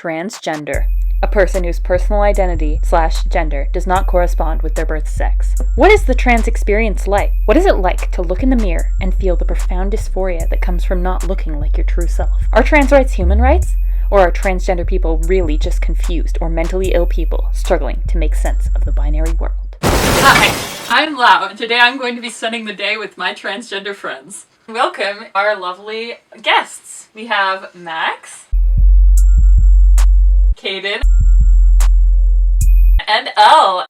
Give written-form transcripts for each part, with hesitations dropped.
transgender, a person whose personal identity/gender does not correspond with their birth sex. What is the trans experience like? What is it like to look in the mirror and feel the profound dysphoria that comes from not looking like your true self? Are trans rights human rights? Or are transgender people really just confused or mentally ill people struggling to make sense of the binary world? Hi, I'm Lau, and today I'm going to be spending the day with my transgender friends. Welcome our lovely guests. We have Max, Kaden, and Elle.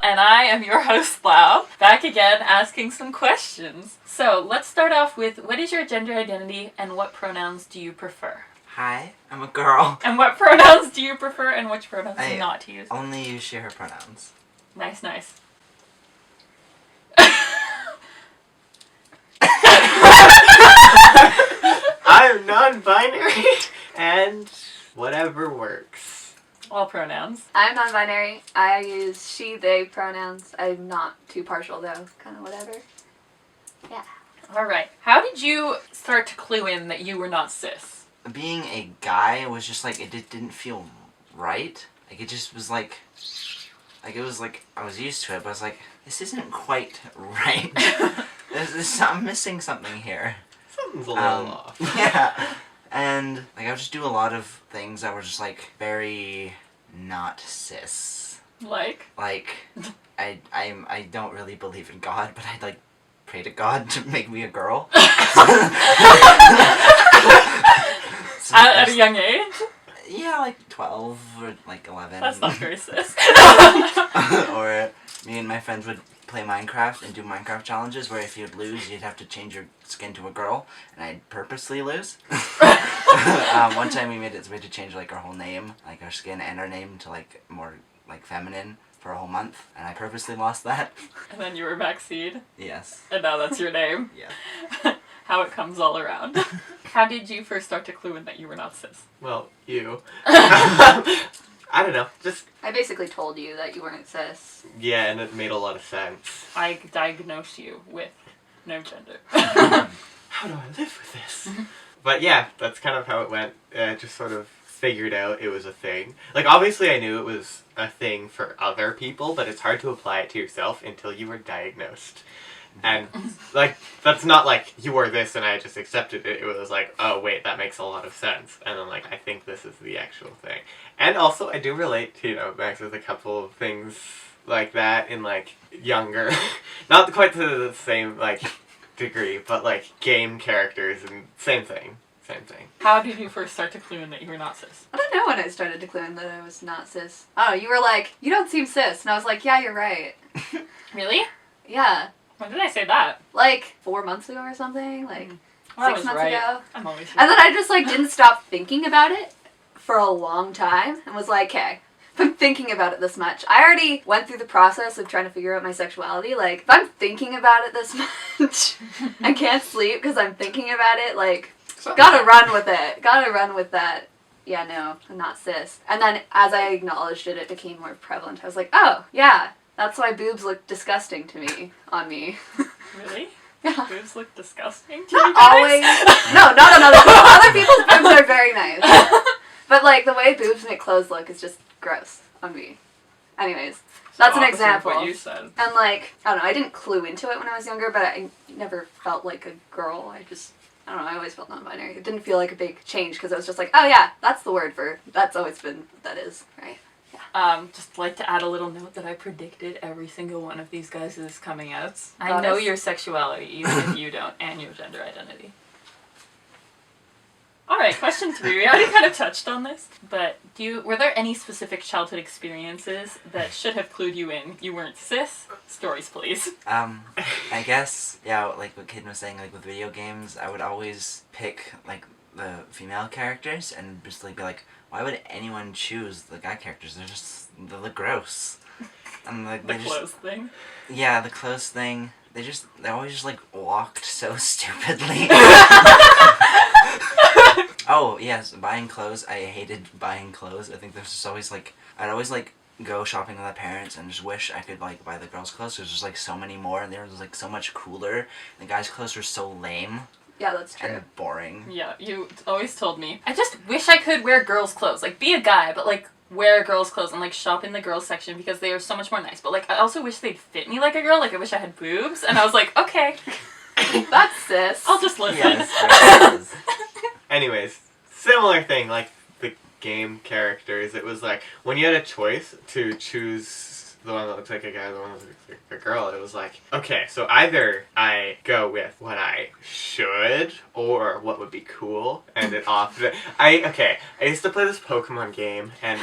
And I am your host, Lau, back again asking some questions. So let's start off with, what is your gender identity and what pronouns do you prefer? Hi, I'm a girl. And what pronouns do you prefer and which pronouns do you not use? Only use she, her pronouns. Nice, nice. I'm non-binary and whatever works. All pronouns. I'm non-binary. I use she, they pronouns. I'm not too partial though. Kind of whatever. Yeah. Alright. How did you start to clue in that you were not cis? Being a guy was just like, it didn't feel right. Like, it just was like it was like, I was used to it, but I was like, this isn't quite right. I'm missing something here. Something's a little off. Yeah. And like, I would just do a lot of things that were just like very not cis. Like? Like, I don't really believe in God, but I'd like pray to God to make me a girl. At a young age? Yeah, like 12 or like 11. That's not very cis. Or me and my friends would play Minecraft and do Minecraft challenges where if you'd lose, you'd have to change your skin to a girl, and I'd purposely lose. One time we had to change like our whole name, like our skin and our name to like more like feminine for a whole month, and I purposely lost that. And then you were Maxine. Yes. And now that's your name. Yeah. How it comes all around. How did you first start to clue in that you were not cis? Well, you. I don't know, just... I basically told you that you weren't cis. Yeah, and it made a lot of sense. I diagnosed you with no gender. How do I live with this? But yeah, that's kind of how it went. I just sort of figured out it was a thing. Like, obviously I knew it was a thing for other people, but it's hard to apply it to yourself until you were diagnosed. And, like, that's not like, you were this and I just accepted it. It was like, oh wait, that makes a lot of sense. And then, like, I think this is the actual thing. And also, I do relate to, Max with a couple of things like that in, like, younger, not quite to the same, like, degree, but, like, game characters and same thing. Same thing. How did you first start to clue in that you were not cis? I don't know when I started to clue in that I was not cis. Oh, you were like, you don't seem cis. And I was like, yeah, you're right. Really? Yeah. When did I say that? Like 4 months ago or something. Like 6 months ago. I'm always right. And then I just like didn't stop thinking about it for a long time and was like, okay, if I'm thinking about it this much, I already went through the process of trying to figure out my sexuality. Like, if I'm thinking about it this much, I can't sleep because I'm thinking about it, like, gotta run with it. Gotta run with that. Yeah, no, I'm not cis. And then as I acknowledged it, it became more prevalent. I was like, oh, yeah, that's why boobs look disgusting to me, on me. Really? Yeah. Boobs look disgusting to you Not guys? always. No, not on other people. Other people's boobs are very nice. But, like, the way boobs make clothes look is just gross on me. Anyways, that's an Opposite of example. what you said. And, like, I don't know, I didn't clue into it when I was younger, but I never felt like a girl. I don't know, I always felt non-binary. It didn't feel like a big change, because I was just like, oh yeah, that's the word for, that's always been what that is, right? Yeah. Just like to add a little note that I predicted every single one of these guys is coming out. I Got know us. your sexuality, even if you don't, and your gender identity. Alright, question 3. We already kind of touched on this, but were there any specific childhood experiences that should have clued you in? You weren't cis? Stories, please. I guess, yeah, like what Kaden was saying, like with video games, I would always pick like the female characters and just like be like, why would anyone choose the guy characters? They look gross. And like The clothes thing. Yeah, the clothes thing. They always just like walked so stupidly. Oh, yes, buying clothes. I hated buying clothes. I think there's just always like, I'd always like go shopping with my parents and just wish I could like buy the girls' clothes. There's just like so many more and they were just like so much cooler. The guys' clothes were so lame. Yeah, that's true. and boring. Yeah, you always told me. I just wish I could wear girls' clothes. Like, be a guy, but, like, wear girls' clothes and, like, shop in the girls' section because they are so much more nice. But, like, I also wish they'd fit me like a girl. Like, I wish I had boobs. And I was like, okay, That's cis. I'll just listen. Yes. Anyways, similar thing, like the game characters. It was like, when you had a choice to choose the one that looks like a guy, the one that looks like a girl, it was like, okay, so either I go with what I should or what would be cool, and it often I used to play this Pokemon game, and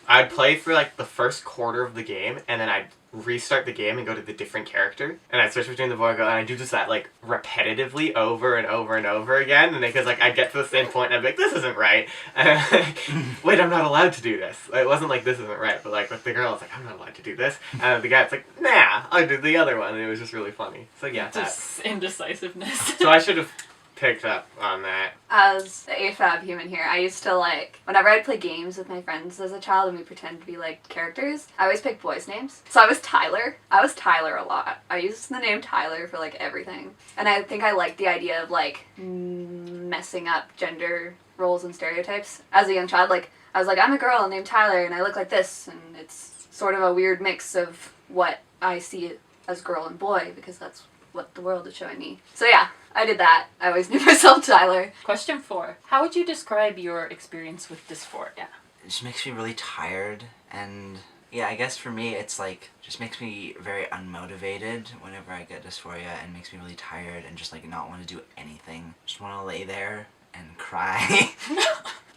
I'd play for like the first quarter of the game, and then I'd restart the game and go to the different character, and I'd switch between the boy and girl, and I'd do just that like repetitively over and over and over again, and because like I'd get to the same point and I'd be like, this isn't right, and I'm like, wait, I'm not allowed to do this. It wasn't like this isn't right, but like with the girl it's like, I'm not allowed to do this, and the guy's like, nah, I'll do the other one, and it was just really funny. So yeah, that. Just indecisiveness. So I should have picked up on that. As the AFAB human here, I used to like, whenever I'd play games with my friends as a child and we pretend to be like characters, I always pick boys' names. So I was Tyler. I was Tyler a lot. I used the name Tyler for like everything. And I think I liked the idea of like messing up gender roles and stereotypes. As a young child, like, I was like, I'm a girl named Tyler and I look like this, and it's sort of a weird mix of what I see as girl and boy because that's what the world is showing me. So yeah, I did that. I always knew myself Tyler. Question 4. How would you describe your experience with dysphoria? It just makes me really tired, and yeah, I guess for me it's like, just makes me very unmotivated whenever I get dysphoria, and makes me really tired and just like not want to do anything. Just want to lay there and cry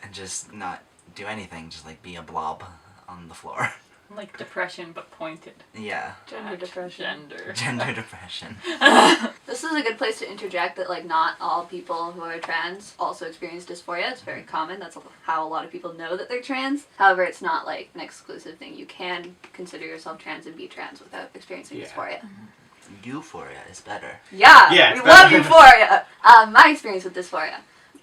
and just not do anything, just like be a blob on the floor. Like depression, but pointed. Yeah. Gender depression. Gender depression. This is a good place to interject that like not all people who are trans also experience dysphoria. It's very common. That's how a lot of people know that they're trans. However, it's not like an exclusive thing. You can consider yourself trans and be trans without experiencing dysphoria. Euphoria is better. Yeah, Yeah, we it's love better. euphoria. My experience with dysphoria.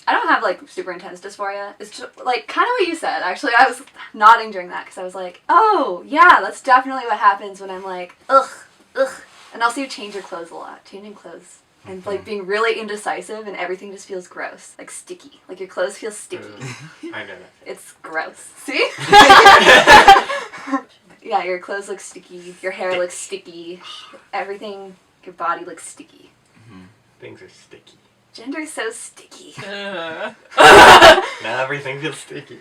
I don't have like super intense dysphoria. It's just like kind of what you said. Actually, I was nodding during that because I was like, oh yeah, that's definitely what happens when I'm like, ugh. And also you change your clothes a lot. Changing clothes and like being really indecisive and everything just feels gross, like sticky. Like your clothes feel sticky. I know that. It's gross. See? Yeah, your clothes look sticky. Your hair looks sticky. Everything, your body looks sticky. Things are sticky. Gender is so sticky. Now everything feels sticky.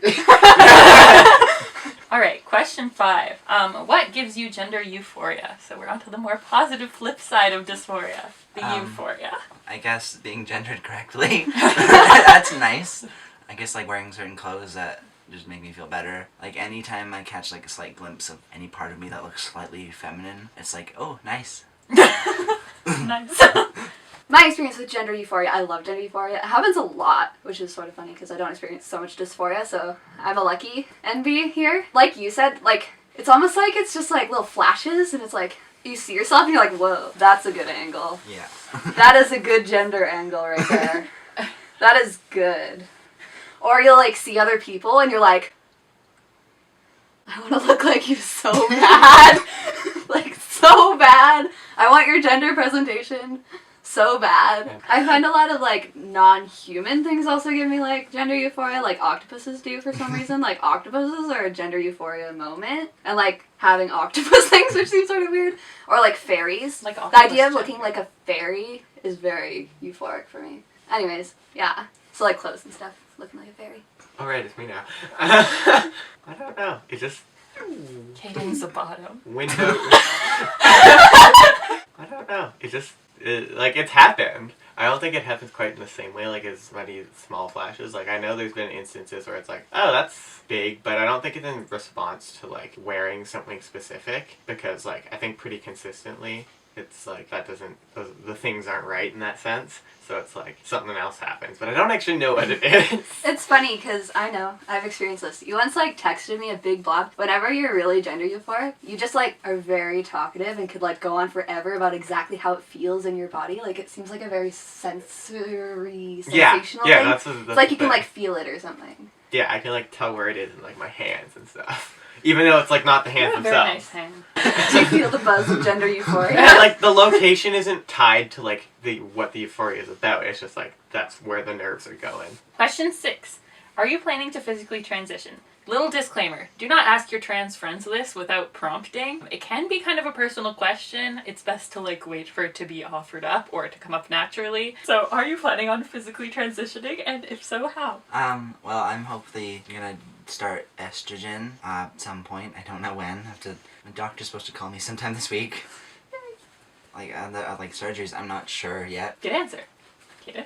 Alright, question 5. What gives you gender euphoria? So we're on to the more positive flip side of dysphoria. The euphoria. I guess being gendered correctly. That's nice. I guess like wearing certain clothes that just make me feel better. Like anytime I catch like a slight glimpse of any part of me that looks slightly feminine, it's like, oh, nice. Nice. My experience with gender euphoria, I love gender euphoria. It happens a lot, which is sort of funny because I don't experience so much dysphoria, so I'm a lucky NB here. Like you said, like, it's almost like it's just like little flashes, and it's like, you see yourself and you're like, whoa, that's a good angle. Yeah. That is a good gender angle right there. That is good. Or you'll like see other people and you're like, I want to look like you so bad. Like, so bad. I want your gender presentation so bad. I find a lot of like non-human things also give me like gender euphoria, like octopuses do for some reason. Like octopuses are a gender euphoria moment, and like having octopus things, which seems sort of weird. Or like fairies. Like the idea of octopus looking like a fairy is very euphoric for me. Anyways, yeah. So like clothes and stuff, looking like a fairy. Alright, it's me now. I don't know. It just... Kaden's the bottom. Window... I don't know. It just... like, it's happened. I don't think it happens quite in the same way, like as many small flashes. Like, I know there's been instances where it's like, oh, that's big, but I don't think it's in response to, like, wearing something specific, because, like, I think pretty consistently, it's like, that doesn't, the things aren't right in that sense, so it's like, something else happens, but I don't actually know what it is. It's funny, because I know, I've experienced this. You once, like, texted me a big blob. Whenever you're really gender euphoric, you just, like, are very talkative and could, like, go on forever about exactly how it feels in your body. Like, it seems like a very sensory, sensational thing. That's it's like you can, like, feel it or something. Yeah, I can, like, tell where it is in, like, my hands and stuff. even though it's like not the You hands have a very themselves. nice hand. Do you feel the buzz of gender euphoria? And, like, the location isn't tied to like what the euphoria is about. It's just like that's where the nerves are going. Question 6. Are you planning to physically transition? Little disclaimer, do not ask your trans friends this without prompting. It can be kind of a personal question. It's best to like wait for it to be offered up or to come up naturally. So are you planning on physically transitioning, and if so, how? Well, I'm hopefully gonna start estrogen at some point. I don't know when. My doctor's supposed to call me sometime this week. Like surgeries, I'm not sure yet. Good answer. Kaden?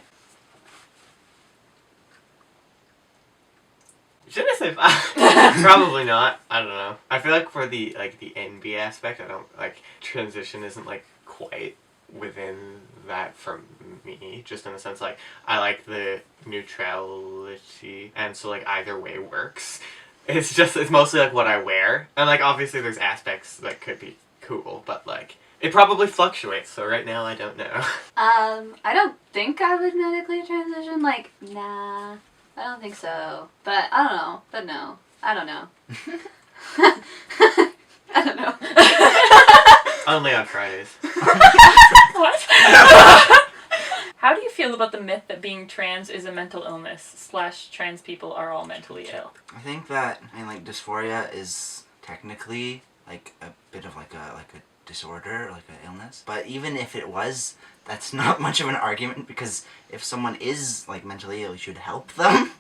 Should I say probably not? I don't know. I feel like for the NB aspect, I don't like transition isn't like quite within that for me. Just in the sense like I like the neutrality, and so like either way works. It's mostly like what I wear, and like obviously there's aspects that could be cool, but like it probably fluctuates. So right now I don't know. I don't think I would medically transition. Like, nah. I don't think so. But I don't know. But no. I don't know. I don't know. Only on Fridays. What? How do you feel about the myth that being trans is a mental illness / trans people are all mentally ill? I think that dysphoria is technically like a bit of like a disorder, like an illness. But even if it was, that's not much of an argument, because if someone is like mentally ill, you should help them.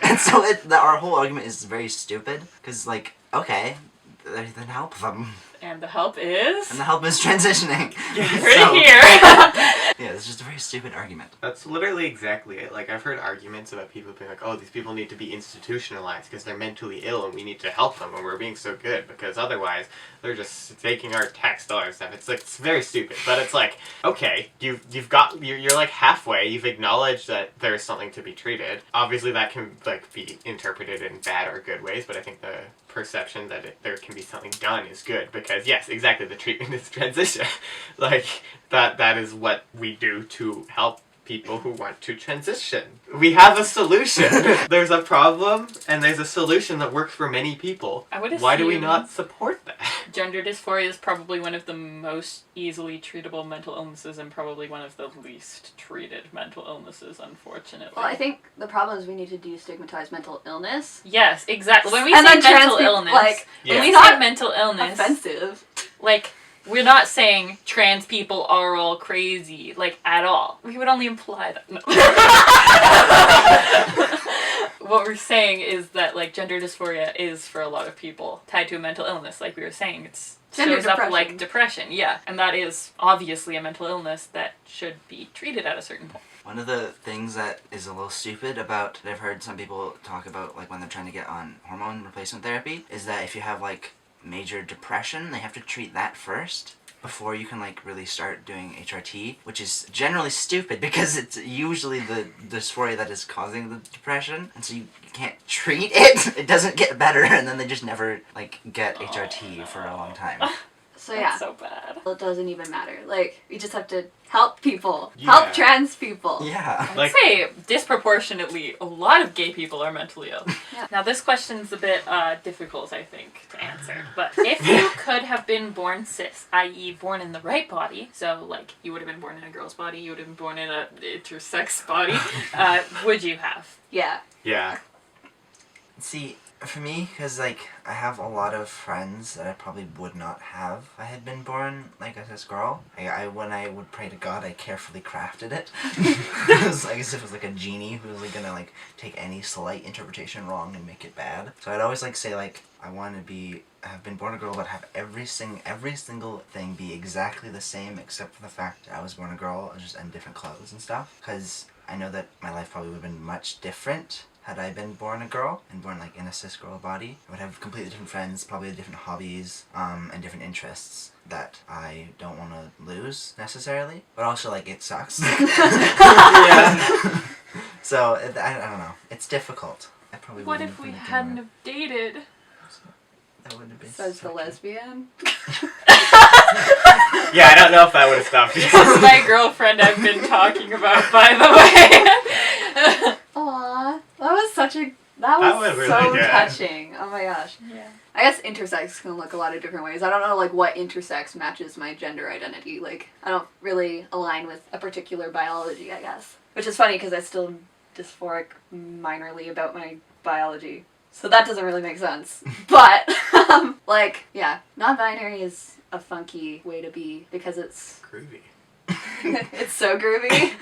And so our whole argument is very stupid, because like, okay, then help them. And the help is? And the help is transitioning. You heard it here. Yeah, it's just a very stupid argument. That's literally exactly it. Like, I've heard arguments about people being like, oh, these people need to be institutionalized because they're mentally ill and we need to help them and we're being so good because otherwise they're just taking our tax dollars stuff. It's like, it's very stupid. But it's like, okay, you're like halfway. You've acknowledged that there's something to be treated. Obviously that can like be interpreted in bad or good ways, but I think the perception that there can be something done is good, because yes, exactly, the treatment is transition. Like that is what we do to help people who want to transition. We have a solution. There's a problem and there's a solution that works for many people. I would assume why do we not support that? Gender dysphoria is probably one of the most easily treatable mental illnesses and probably one of the least treated mental illnesses, unfortunately. Well, I think the problem is we need to destigmatize mental illness. Yes, exactly. When we And say then trans mental people, illness, like, when we it's not say mental illness, offensive. like, we're not saying trans people are all crazy, like, at all. We would only imply that. No. What we're saying is that, like, gender dysphoria is, for a lot of people, tied to a mental illness, like we were saying. It shows up like depression, yeah. And that is obviously a mental illness that should be treated at a certain point. One of the things that is a little stupid about, that I've heard some people talk about, like when they're trying to get on hormone replacement therapy, is that if you have like major depression, they have to treat that first before you can like really start doing HRT, which is generally stupid because it's usually the dysphoria that is causing the depression, and so you can't treat it. It doesn't get better, and then they just never like get HRT for a long time. So That's yeah, so bad. it doesn't even matter. Like, we just have to help people. Yeah. Help trans people. Yeah. I'd Like- say disproportionately a lot of gay people are mentally ill. Yeah. Now this question's a bit difficult, I think, to answer. But if you could have been born cis, i.e. born in the right body, so like you would have been born in a girl's body, you would have been born in an intersex body, would you have? Yeah. Yeah. See, for me, because like I have a lot of friends that I probably would not have if I had been born like a cis girl. When I would pray to God, I carefully crafted it. It was like as if it was like a genie who was like gonna like take any slight interpretation wrong and make it bad. So I'd always like say like I want to have been born a girl, but have every single thing be exactly the same except for the fact that I was born a girl and different clothes and stuff. Because I know that my life probably would have been much different had I been born a girl and born like in a cis girl body. I would have completely different friends, probably different hobbies, and different interests that I don't want to lose necessarily. But also like it sucks. Yeah. So I don't know. It's difficult. I probably What wouldn't if we have been hadn't born. have dated? That wouldn't have been Says the so lesbian. Yeah, I don't know if that would have stopped you. This is my girlfriend I've been talking about, by the way. Aw, that was such That was was really so good. touching. Oh my gosh. Yeah. I guess intersex can look a lot of different ways. I don't know like what intersex matches my gender identity. Like I don't really align with a particular biology, I guess. Which is funny because I still am dysphoric minorly about my biology. So that doesn't really make sense. But like, yeah, non-binary is a funky way to be because it's Groovy. it's so groovy.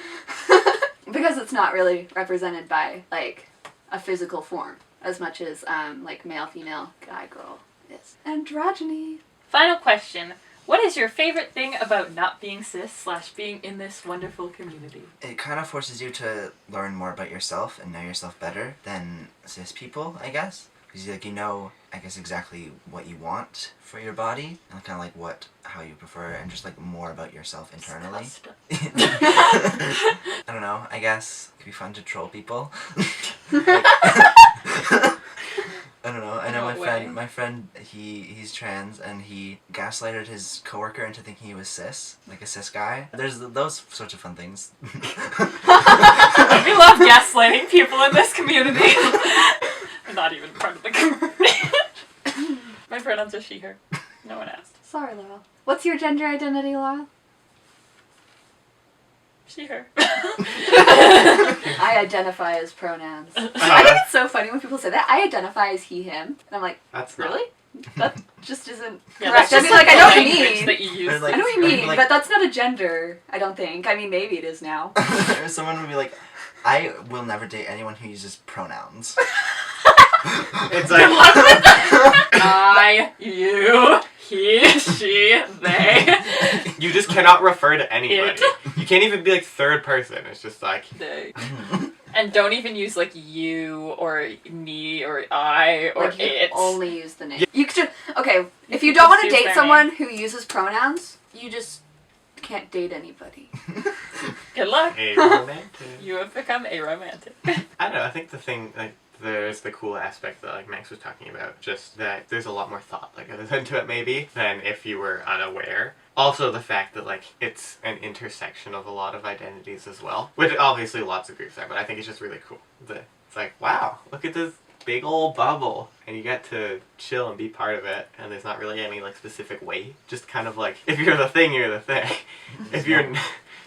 Because it's not really represented by like a physical form as much as like male, female, guy, girl is. Androgyny. Final question. What is your favorite thing about not being cis / being in this wonderful community? It kind of forces you to learn more about yourself and know yourself better than cis people, I guess. Because like you know, I guess exactly what you want for your body and kind of like how you prefer and just like more about yourself internally. I don't know. I guess it could be fun to troll people. I don't know. I know my friend, he's trans and he gaslighted his coworker into thinking he was cis, like a cis guy. There's those sorts of fun things. We love gaslighting people in this community. I'm not even part of the community. My pronouns are she, her. No one asked. Sorry, Laurel. What's your gender identity, Laurel? She, her. I identify as pronouns. I think it's so funny when people say that. I identify as he, him. And I'm like, That's really? That just isn't Yeah, correct. that's I just mean, like, I know what you language mean. that you use. Or, like, I know what you mean, like- but that's not a gender, I don't think. I mean, maybe it is now. Or someone would be like, I will never date anyone who uses pronouns. It's like I, you, he, she, they. you just cannot refer to anybody. It. You can't even be like third person. It's just like They. And don't even use like you or me or I or Like, you it. only use the name. You could just, okay, if you could don't just want to use date their someone who uses pronouns, you just can't date anybody. Good luck. aromantic. You have become aromantic. I don't know. I think the thing like there's the cool aspect that like Max was talking about, just that there's a lot more thought like goes into it maybe than if you were unaware. Also the fact that like it's an intersection of a lot of identities as well, which obviously lots of groups are, but I think it's just really cool that it's like, wow, look at this big old bubble and you get to chill and be part of it, and there's not really any like specific way, just kind of like if you're the thing, you're the thing. If you're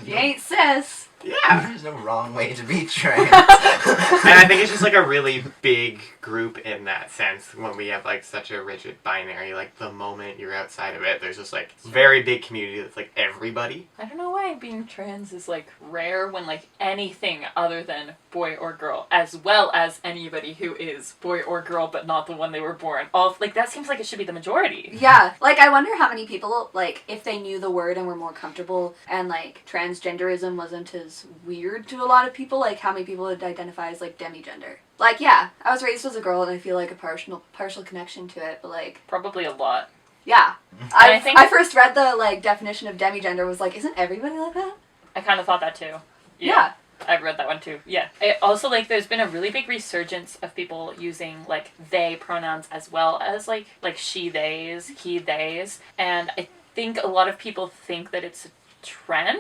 You ain't cis. yeah. There's no wrong way to be trans. And I think it's just like a really big group in that sense when we have like such a rigid binary. Like the moment you're outside of it, there's just like very big community that's like everybody. I don't know why being trans is like rare when like anything other than boy or girl, as well as anybody who is boy or girl but not the one they were born. All like that seems like it should be the majority. Yeah, like I wonder how many people, like, if they knew the word and were more comfortable and like transgenderism wasn't as weird to a lot of people, like how many people would identify as like demigender. Like, yeah, I was raised as a girl and I feel like a partial connection to it, but like, Probably a lot. yeah. I think- I first read the like definition of demigender, was like, isn't everybody like that? I kind of thought that too. Yeah. I've read that one too. Yeah. I also like there's been a really big resurgence of people using like they pronouns as well as like she theys, he theys, and I think a lot of people think that it's a trend.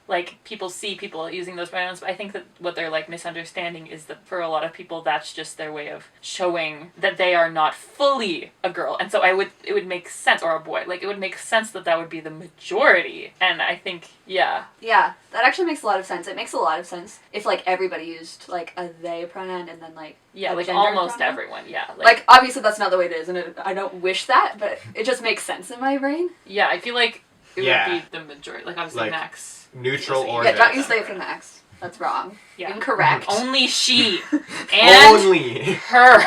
Like people see people using those pronouns, but I think that what they're like misunderstanding is that for a lot of people that's just their way of showing that they are not fully a girl. And so it would make sense, or a boy, like it would make sense that would be the majority. And I think yeah, Yeah, that actually makes a lot of sense. It makes a lot of sense if like everybody used like a they pronoun and then like yeah, a like gender almost pronoun. everyone, yeah. Like obviously that's not the way it is, and I don't wish that, but it just makes sense in my brain. Yeah, I feel like it Yeah. would be the majority. Like obviously Like, Max. Neutral or Yeah, don't this. use they for Max. That's wrong. Yeah. Incorrect. Only she and Only. her.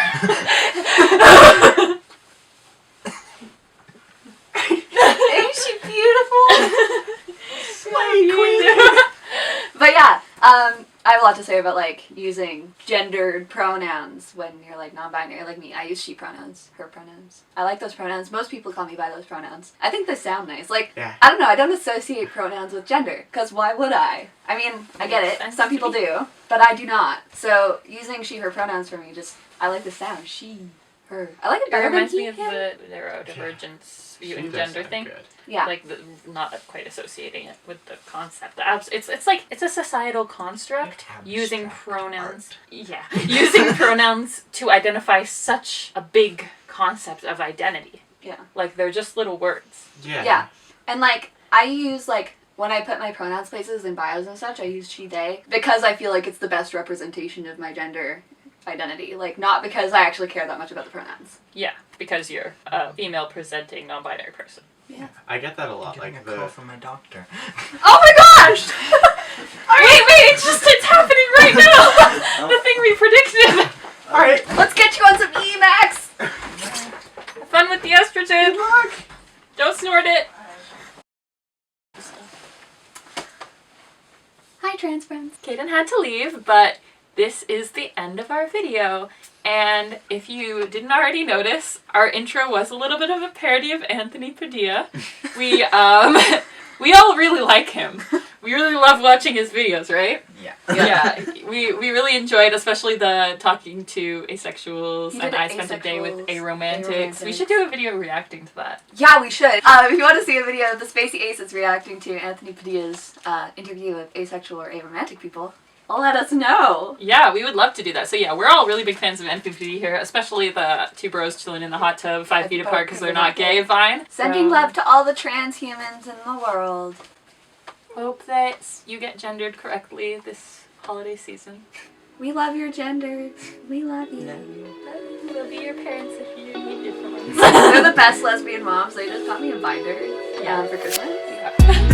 Ain't she beautiful? Slay queen. But yeah, I have a lot to say about like using gendered pronouns when you're like non-binary, like me. I use she pronouns, her pronouns. I like those pronouns. Most people call me by those pronouns. I think they sound nice. Like, Yeah. I don't know, I don't associate pronouns with gender, because why would I? I mean, I get it, some people do, but I do not. So using she, her pronouns for me, just, I like the sound. She. Her. I like it It better reminds than me of him. the neurodivergence view and She does gender sound thing. good. Yeah. Like not quite associating it with the concept. It's a societal construct using Abstract pronouns. art. Yeah, using pronouns to identify such a big concept of identity. Yeah. Like they're just little words. Yeah. Yeah. And like I use like when I put my pronouns places in bios and such, I use she they because I feel like it's the best representation of my gender identity. Like not because I actually care that much about the pronouns. Yeah, because you're a female presenting non-binary person. Yeah. I get that a lot. Getting Like a call the from my doctor. Oh my gosh! Wait, it's happening right now. The thing we predicted. all right. Let's get you on some Emacs! Have fun with the estrogen. Don't snort it. Hi, trans friends. Kaden had to leave, but this is the end of our video. And if you didn't already notice, our intro was a little bit of a parody of Anthony Padilla. We all really like him. We really love watching his videos, right? Yeah. Yeah, we really enjoyed, especially the talking to asexuals, He and did I spent a day with asexuals, aromantics. We should do a video reacting to that. Yeah, we should. If you want to see a video of the Spacey Aces reacting to Anthony Padilla's interview of asexual or aromantic people, let us know. Yeah, we would love to do that. So yeah, we're all really big fans of Anthony Padilla here, especially the two bros chilling in the hot tub 5 feet apart because they're not gay vine. Sending So, love to all the trans humans in the world. hope that you get gendered correctly this holiday season. We love your genders. We love you. We'll be your parents if you need different ones. They're the best lesbian moms. They just got me a binder Yeah. for Christmas. Yeah.